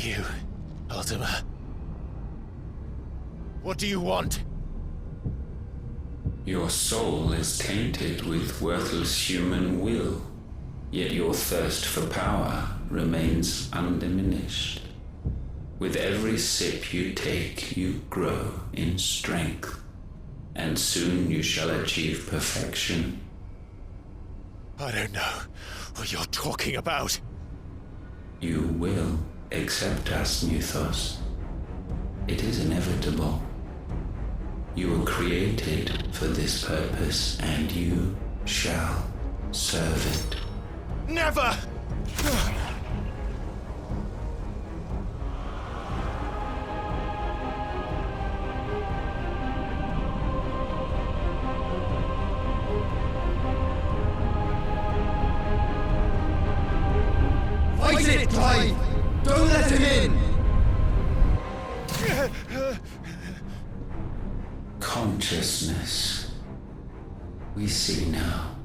you, Ultima? What do you want? Your soul is tainted with worthless human will, yet your thirst for power remains undiminished. With every sip you take, you grow in strength, and soon you shall achieve perfection. I don't know what you're talking about. You will accept us, Mythos. It is inevitable. You were created for this purpose, and you shall serve it. Never! Fight it, Clive! Don't let him in! Consciousness. We see now.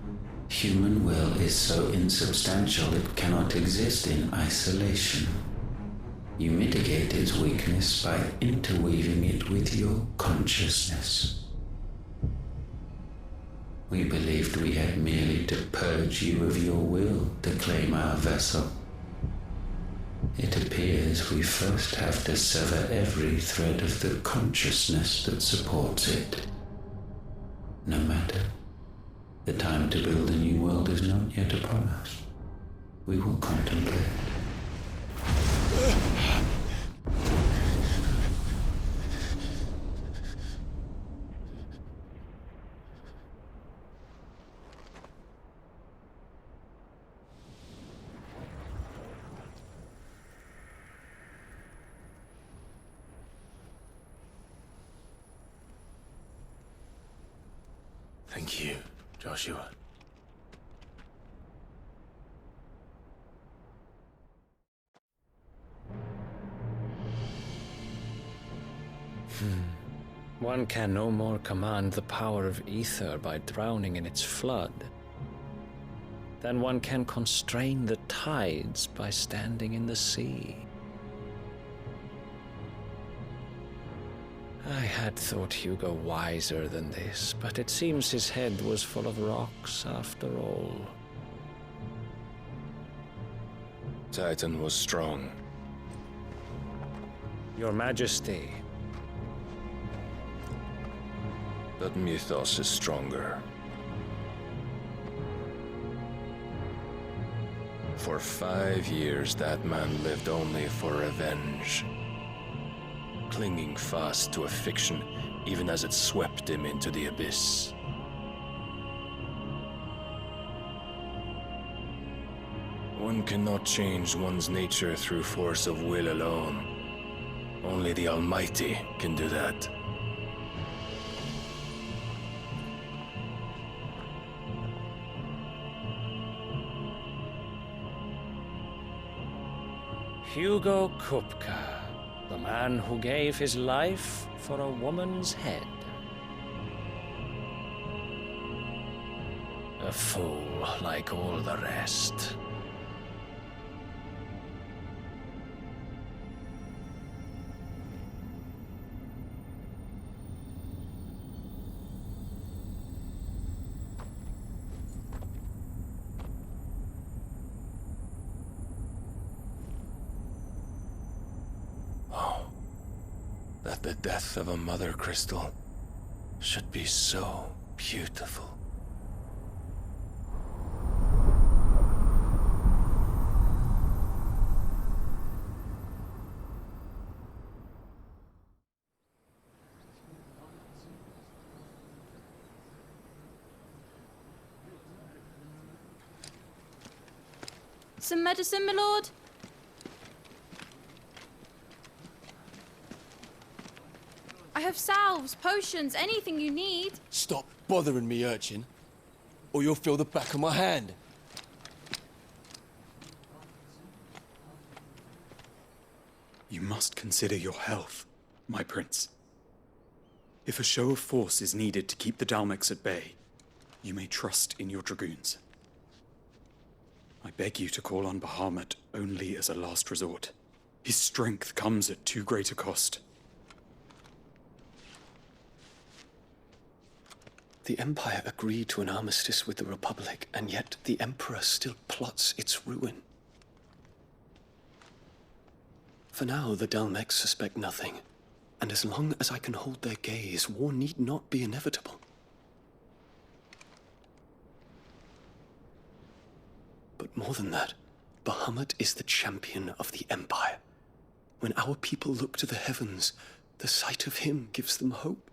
Human will is so insubstantial it cannot exist in isolation. You mitigate its weakness by interweaving it with your consciousness. We believed we had merely to purge you of your will to claim our vessel. It appears we first have to sever every thread of the consciousness that supports it. No matter. The time to build a new world is not yet upon us. We will contemplate. Thank you, Joshua. One can no more command the power of ether by drowning in its flood than one can constrain the tides by standing in the sea. I had thought Hugo wiser than this, but it seems his head was full of rocks after all. Titan was strong. Your Majesty. But Mythos is stronger. For 5 years, that man lived only for revenge. Clinging fast to a fiction, even as it swept him into the abyss. One cannot change one's nature through force of will alone. Only the Almighty can do that. Hugo Kupka, the man who gave his life for a woman's head. A fool like all the rest. That the death of a mother crystal should be so beautiful. Some medicine, my lord? I have salves, potions, anything you need. Stop bothering me, urchin, or you'll feel the back of my hand. You must consider your health, my prince. If a show of force is needed to keep the Dalmex at bay, you may trust in your dragoons. I beg you to call on Bahamut only as a last resort. His strength comes at too great a cost. The Empire agreed to an armistice with the Republic, and yet the Emperor still plots its ruin. For now, the Dalmex suspect nothing, and as long as I can hold their gaze, war need not be inevitable. But more than that, Bahamut is the champion of the Empire. When our people look to the heavens, the sight of him gives them hope.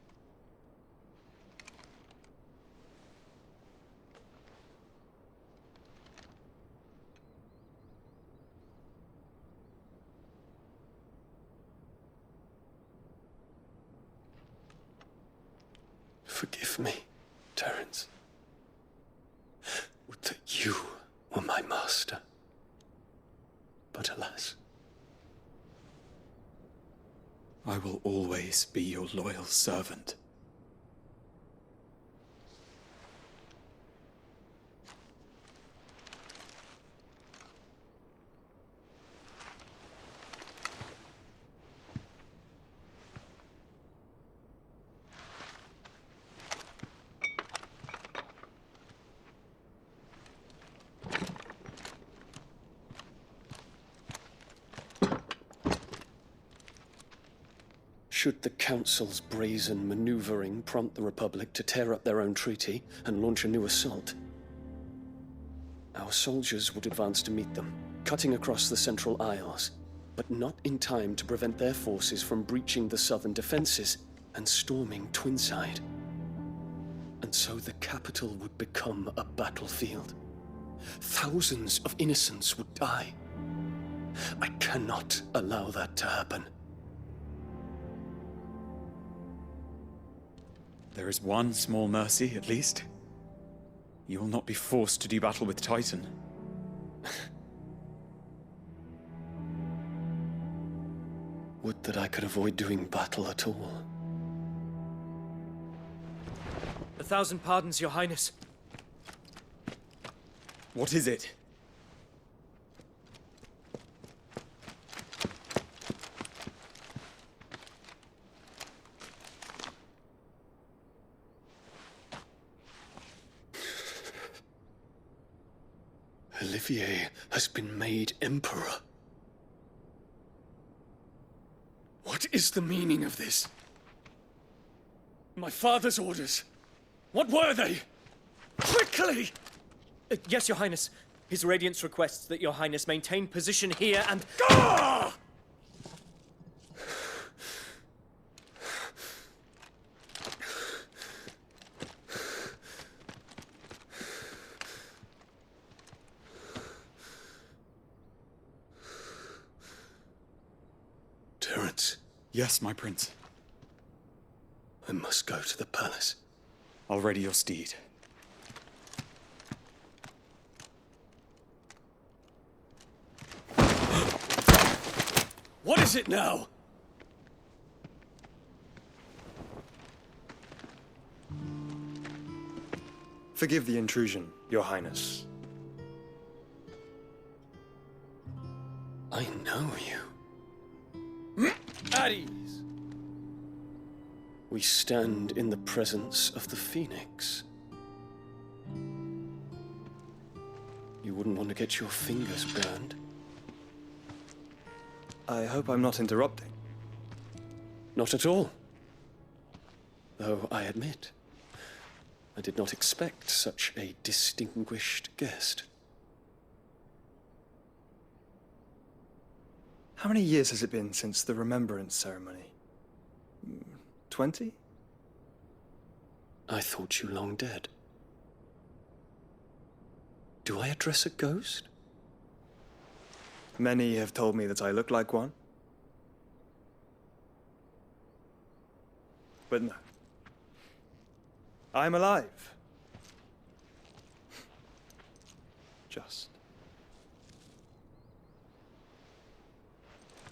Forgive me, Terence. Would that you were my master. But alas. I will always be your loyal servant. Should the Council's brazen maneuvering prompt the Republic to tear up their own treaty and launch a new assault, our soldiers would advance to meet them, cutting across the Central Isles, but not in time to prevent their forces from breaching the southern defenses and storming Twinside. And so the capital would become a battlefield. Thousands of innocents would die. I cannot allow that to happen. There is one small mercy, at least. You will not be forced to do battle with Titan. Would that I could avoid doing battle at all. 1,000 pardons, Your Highness. What is it? Olivier has been made Emperor. What is the meaning of this? My father's orders. What were they? Quickly! Yes, Your Highness. His Radiance requests that Your Highness maintain position here and... Ah! Terence, Yes, my prince. I must go to the palace. I'll ready your steed. What is it now? Forgive the intrusion, Your Highness. I know you. At ease. We stand in the presence of the Phoenix. You wouldn't want to get your fingers burned. I hope I'm not interrupting. Not at all. Though I admit, I did not expect such a distinguished guest. How many years has it been since the Remembrance ceremony? 20? I thought you long dead. Do I address a ghost? Many have told me that I look like one. But no. I'm alive. Just.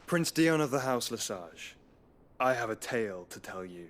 Prince Dion of the House Lesage, I have a tale to tell you.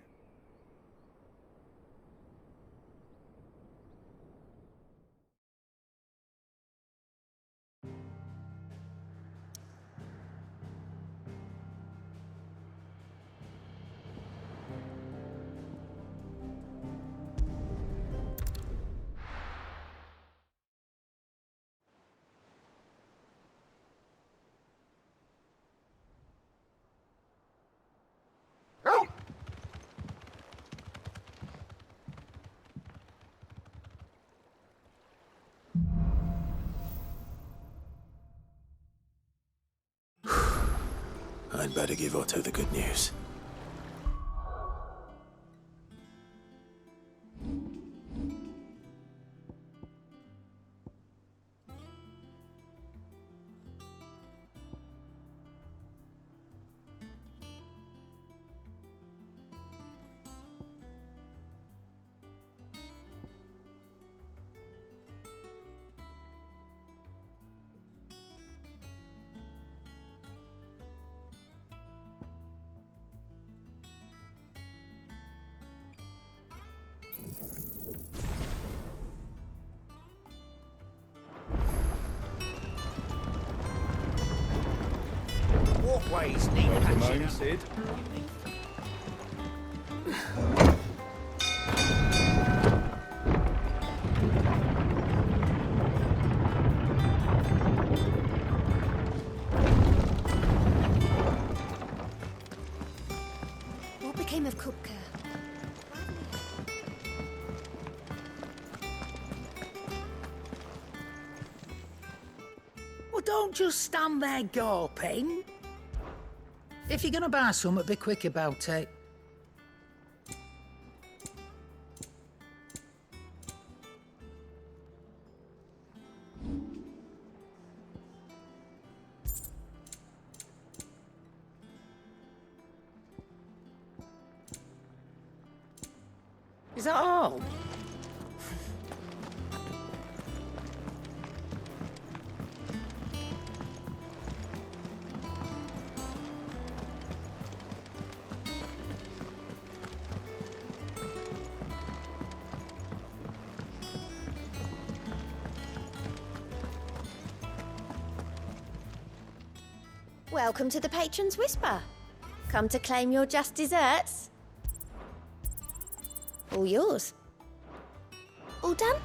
I'd better give Otto the good news. Walkways need patching up. Sid. What became of Kupka? Well, don't just stand there gawping. If you're gonna buy something, be quick about it. Is that all? Welcome to the Patron's Whisper. Come to claim your just desserts? All yours. All done?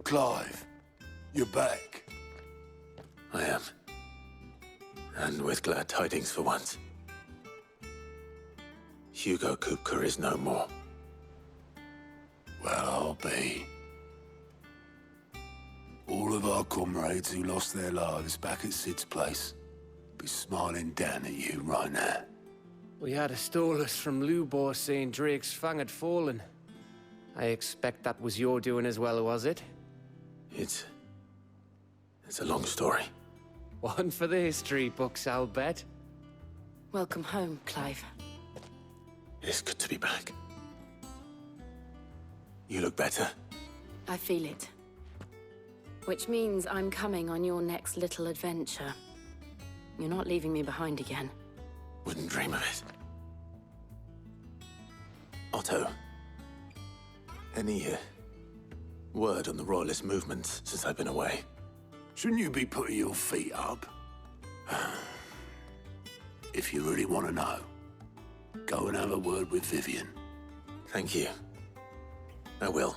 Clive, you're back. I am. And with glad tidings for once. Hugo Kupka is no more. Well, I'll be. All of our comrades who lost their lives back at Sid's place be smiling down at you right now. We had a stolus from Lubor saying Drake's fang had fallen. I expect that was your doing as well, was it? It's a long story. One for the history books, I'll bet. Welcome home, Clive. It's good to be back. You look better. I feel it. Which means I'm coming on your next little adventure. You're not leaving me behind again. Wouldn't dream of it. Otto, any word on the Royalist movements since I've been away? Shouldn't you be putting your feet up? If you really want to know, go and have a word with Vivian. Thank you. I will.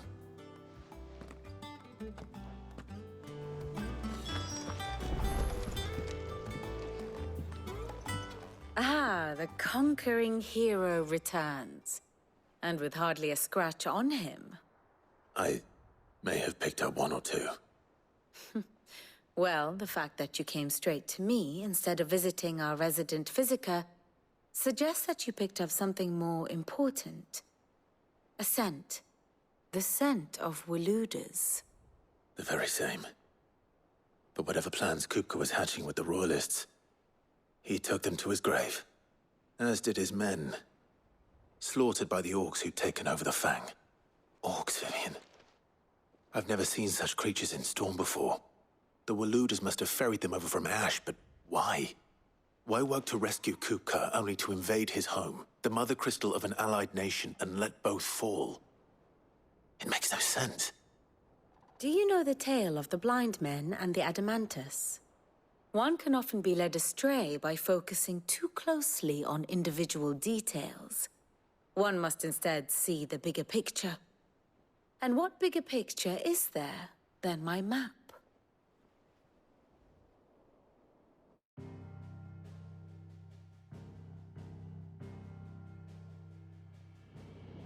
Ah, the conquering hero returns. And with hardly a scratch on him. I may have picked up one or two. Well, the fact that you came straight to me instead of visiting our resident physiker suggests that you picked up something more important. A scent. The scent of Waludas. The very same. But whatever plans Kupka was hatching with the Royalists, he took them to his grave. As did his men. Slaughtered by the orcs who'd taken over the Fang. Orcs, Vivian. I've never seen such creatures in Storm before. The Waludas must have ferried them over from Ash, but why? Why work to rescue Kupka only to invade his home, the mother crystal of an allied nation, and let both fall? It makes no sense. Do you know the tale of the blind men and the Adamantus? One can often be led astray by focusing too closely on individual details. One must instead see the bigger picture. And what bigger picture is there than my map.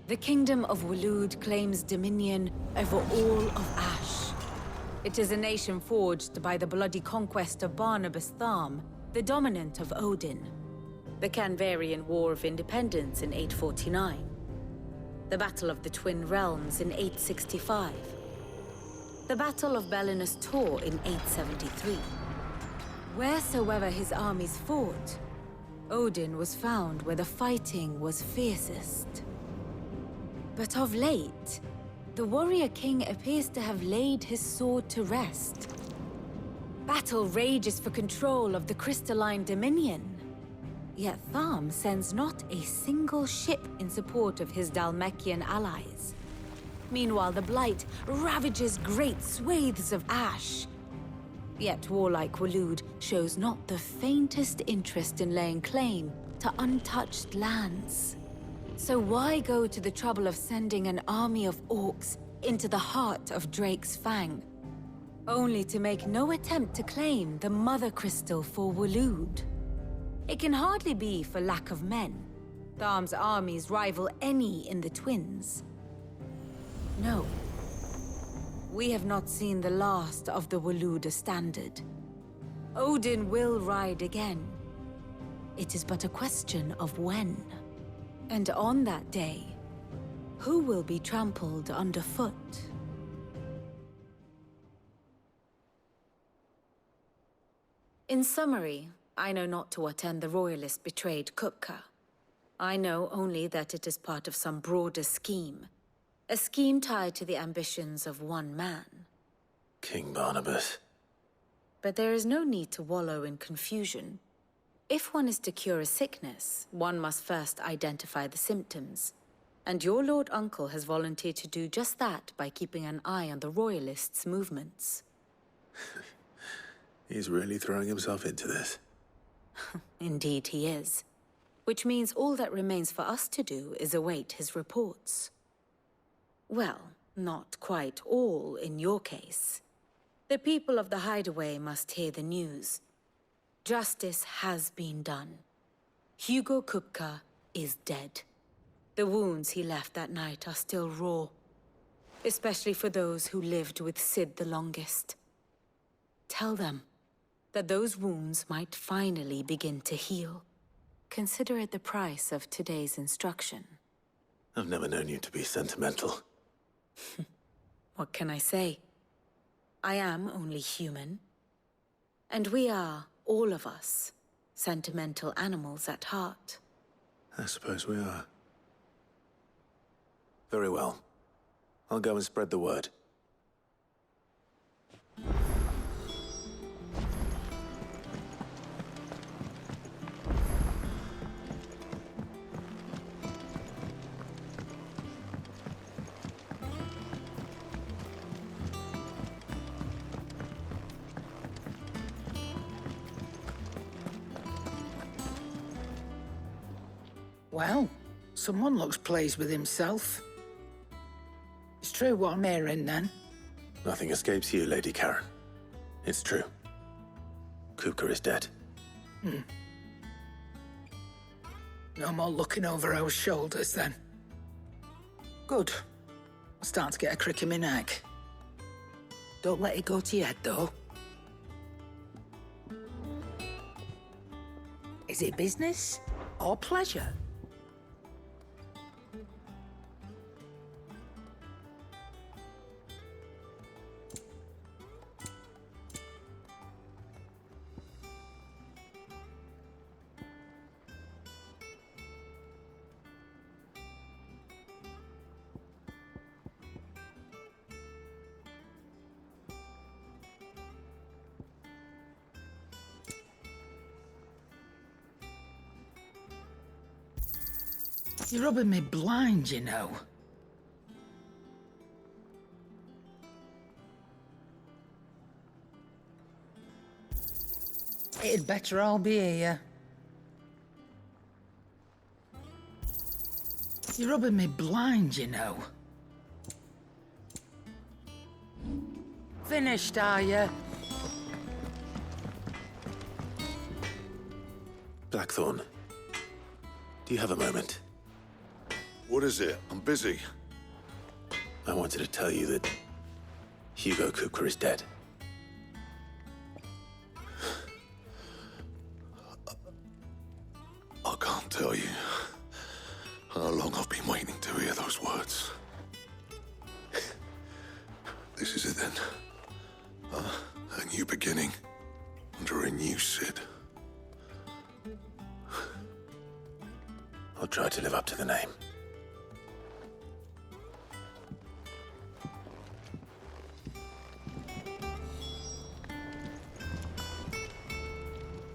The Kingdom of Waloed claims dominion over all of Ash. It is a nation forged by the bloody conquest of Barnabas Tharm, the dominant of Odin. The Canvarian War of Independence in 849. The Battle of the Twin Realms in 865. The Battle of Belinus Tor in 873. Wheresoever his armies fought, Odin was found where the fighting was fiercest. But of late, the warrior king appears to have laid his sword to rest. Battle rages for control of the crystalline dominion. Yet Tharm sends not a single ship in support of his Dhalmekian allies. Meanwhile, the Blight ravages great swathes of Ash. Yet warlike Waloed shows not the faintest interest in laying claim to untouched lands. So why go to the trouble of sending an army of orcs into the heart of Drake's Fang, only to make no attempt to claim the Mother Crystal for Waloed? It can hardly be for lack of men. Tharm's armies rival any in the Twins. No. We have not seen the last of the Waloed standard. Odin will ride again. It is but a question of when. And on that day, who will be trampled underfoot? In summary, I know not to what end the Royalist betrayed Kupka. I know only that it is part of some broader scheme. A scheme tied to the ambitions of one man. King Barnabas. But there is no need to wallow in confusion. If one is to cure a sickness, one must first identify the symptoms. And your Lord Uncle has volunteered to do just that by keeping an eye on the Royalists' movements. He's really throwing himself into this. Indeed he is. Which means all that remains for us to do is await his reports. Well, not quite all in your case. The people of the Hideaway must hear the news. Justice has been done. Hugo Kupka is dead. The wounds he left that night are still raw, especially for those who lived with Sid the longest. Tell them that those wounds might finally begin to heal. Consider it the price of today's instruction. I've never known you to be sentimental. What can I say? I am only human. And we are, all of us, sentimental animals at heart. I suppose we are. Very well. I'll go and spread the word. Well, someone looks pleased with himself. It's true what I'm hearing, then. Nothing escapes you, Lady Karen. It's true. Kupka is dead. No more looking over our shoulders, then. Good. I'm starting to get a crick in my neck. Don't let it go to your head, though. Is it business or pleasure? You're rubbing me blind, you know. It'd better all be here. You're rubbing me blind, you know. Finished, are you? Blackthorn, do you have a moment? What is it? I'm busy. I wanted to tell you that Hugo Cooper is dead. I can't tell you how long I've been waiting to hear those words. This is it then. A new beginning under a new Sid. I'll try to live up to the name.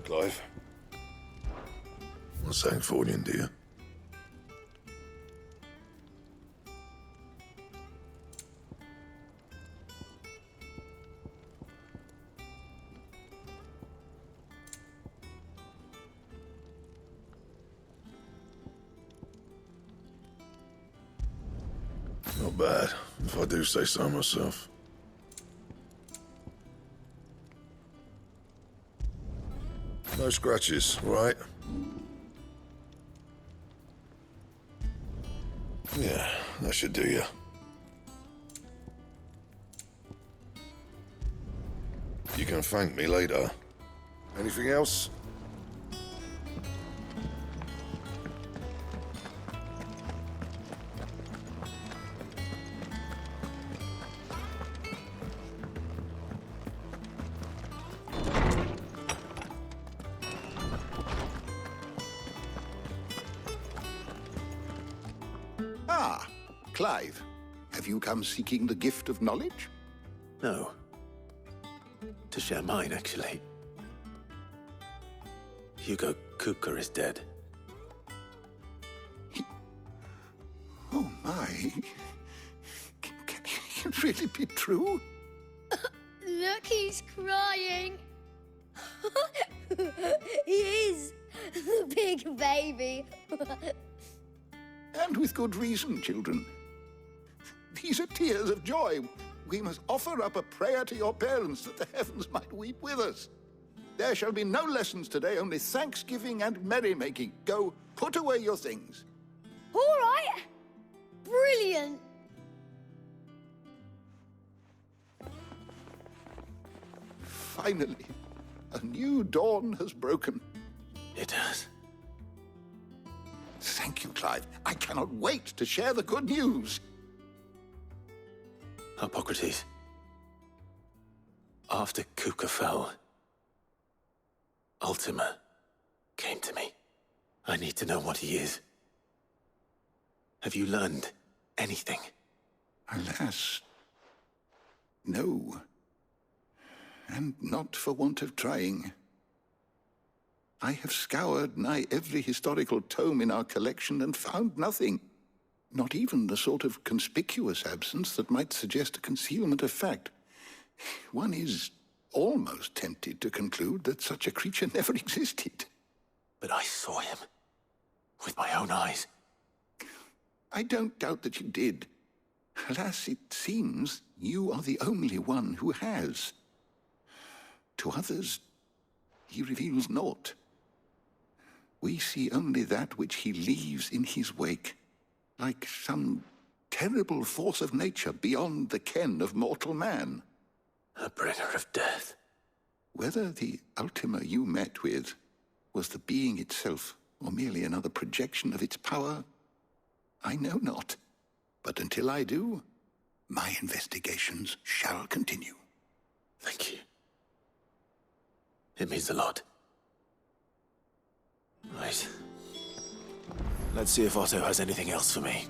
Clive? I'm Sangfordian, dear. Not bad, if I do say so myself. No scratches, right? Yeah, that should do you. You can thank me later. Anything else? Ah, Clive. Have you come seeking the gift of knowledge? No. To share mine, actually. Hugo Cooper is dead. Oh, my. Can it really be true? Look, he's crying. He is. The big baby. And with good reason, children. These are tears of joy. We must offer up a prayer to your parents that the heavens might weep with us. There shall be no lessons today, only thanksgiving and merrymaking. Go, put away your things. All right. Brilliant. Finally, a new dawn has broken. It has. Thank you, Clive. I cannot wait to share the good news. Hippocrates. After Kuka fell, Ultima came to me. I need to know what he is. Have you learned anything? Alas, no. And not for want of trying. I have scoured nigh every historical tome in our collection and found nothing. Not even the sort of conspicuous absence that might suggest a concealment of fact. One is almost tempted to conclude that such a creature never existed. But I saw him. With my own eyes. I don't doubt that you did. Alas, it seems you are the only one who has. To others, he reveals naught. We see only that which he leaves in his wake, like some terrible force of nature beyond the ken of mortal man. A bringer of death. Whether the Ultima you met with was the being itself, or merely another projection of its power, I know not. But until I do, my investigations shall continue. Thank you. It means a lot. Right. Let's see if Otto has anything else for me.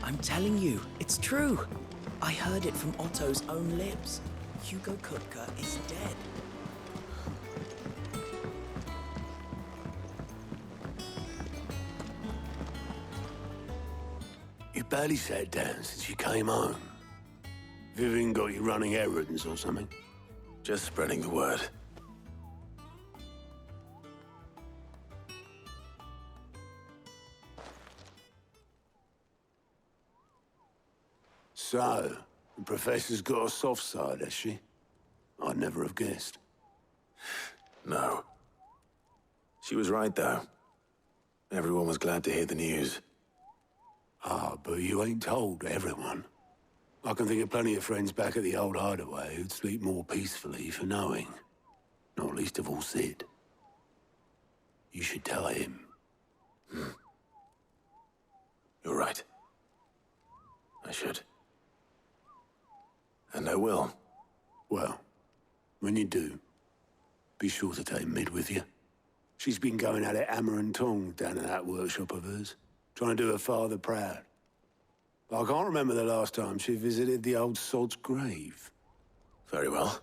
I'm telling you, it's true. I heard it from Otto's own lips. Hugo Kupka is dead. You barely sat down since you came home. Vivian got you running errands or something? Just spreading the word. So, the Professor's got a soft side, has she? I'd never have guessed. No. She was right, though. Everyone was glad to hear the news. Ah, but you ain't told everyone. I can think of plenty of friends back at the old hideaway who'd sleep more peacefully for knowing. Not least of all Sid. You should tell him. You're right. I should. And I will. Well, when you do, be sure to take Mid with you. She's been going at it hammer and tongs down in that workshop of hers, trying to do her father proud. But I can't remember the last time she visited the old sod's grave. Very well.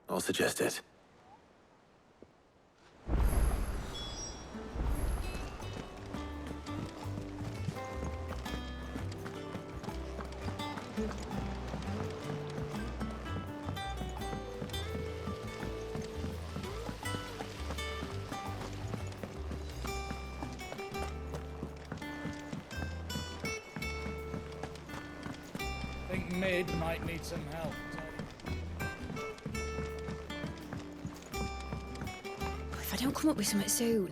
I'll suggest it. Think Mid might need some help. If I don't come up with something soon.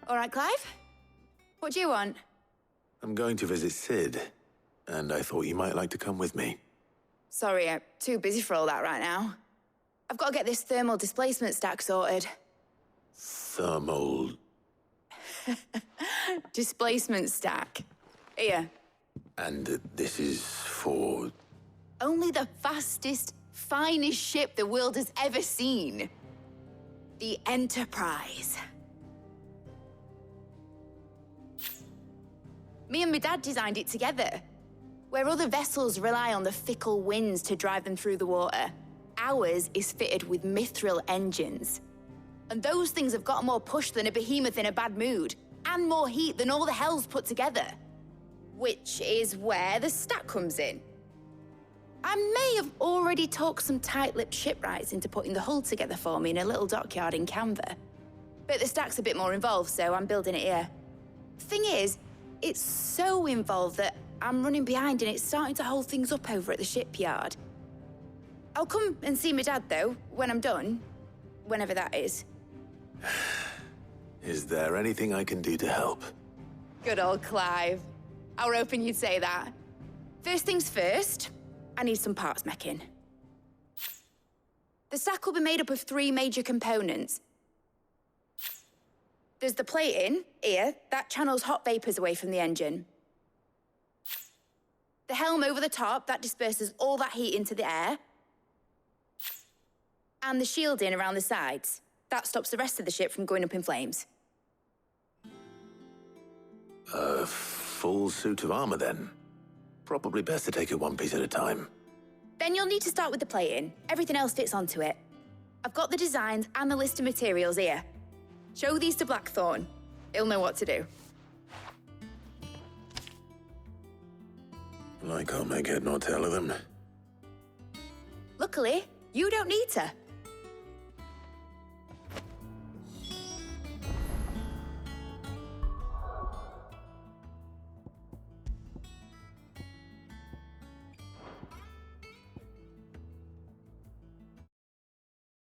All right, Clive? What do you want? I'm going to visit Sid, and I thought you might like to come with me. Sorry, I'm too busy for all that right now. I've got to get this thermal displacement stack sorted. Thermal... Displacement stack. Here. And this is for... Only the fastest, finest ship the world has ever seen. The Enterprise. Me and my dad designed it together. Where other vessels rely on the fickle winds to drive them through the water, ours is fitted with mithril engines. And those things have got more push than a behemoth in a bad mood, and more heat than all the hells put together. Which is where the stack comes in. I may have already talked some tight-lipped shipwrights into putting the hull together for me in a little dockyard in Canva. But the stack's a bit more involved, so I'm building it here. Thing is, it's so involved that I'm running behind and it's starting to hold things up over at the shipyard. I'll come and see my dad, though, when I'm done. Whenever that is. Is there anything I can do to help? Good old Clive. I were hoping you'd say that. First things first, I need some parts meching. The stack will be made up of 3 major components. There's the plating, here, that channels hot vapors away from the engine. The helm over the top, that disperses all that heat into the air. And the shielding around the sides. That stops the rest of the ship from going up in flames. A full suit of armor, then. Probably best to take it one piece at a time. Then you'll need to start with the plating. Everything else fits onto it. I've got the designs and the list of materials here. Show these to Blackthorn. He'll know what to do. I can't make head nor tail of them. Luckily, you don't need to.